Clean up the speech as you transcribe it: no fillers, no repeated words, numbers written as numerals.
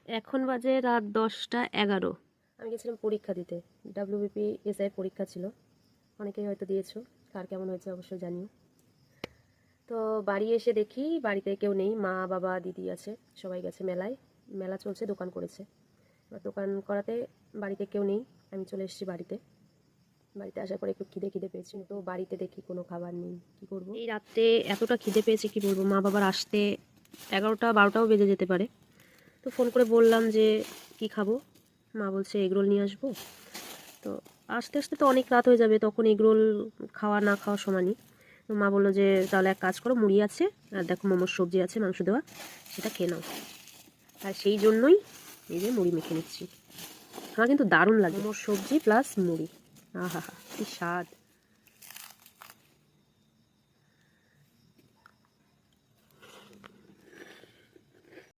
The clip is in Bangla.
এখন বাজে রাত 10টা 11। আমি গেছিলাম পরীক্ষা দিতে, WBPSI পরীক্ষা ছিল। অনেকেই হয়তো দিয়েছো, কার কেমন হয়েছে অবশ্যই জানিও। তো বাড়ি এসে দেখি বাড়িতে কেউ নেই, মা বাবা দিদি আছে, সবাই গেছে মেলায়। মেলা চলছে, দোকান করেছে। এবার দোকান করাতে বাড়িতে কেউ নেই, আমি চলে এসেছি বাড়িতে। বাড়িতে আসার পরে একটু খিদে পেয়েছি, তো বাড়িতে দেখি কোনো খাবার নেই, কি করব। এই রাত্রে এতটা খিদে পেয়েছে কি বলবো, মা বাবার আসতে 11টা 12টাও বেজে যেতে পারে। তো ফোন করে বললাম যে কি খাবো, মা বলছে এগরোল নিয়ে আসবো। তো আস্তে আস্তে তো অনেক রাত হয়ে যাবে, তখন এগরোল খাওয়া না খাওয়া সমানই। তো মা বললো যে তাহলে এক কাজ করো, মুড়ি আছে আর দেখো মোমোর সবজি আছে মাংস দেওয়া, সেটা খেয়ে নাও। আর সেই জন্যই এই যে মুড়ি মেখে নিচ্ছি। আমার কিন্তু দারুণ লাগে মোমোর সবজি প্লাস মুড়ি, আহা হা কি স্বাদ।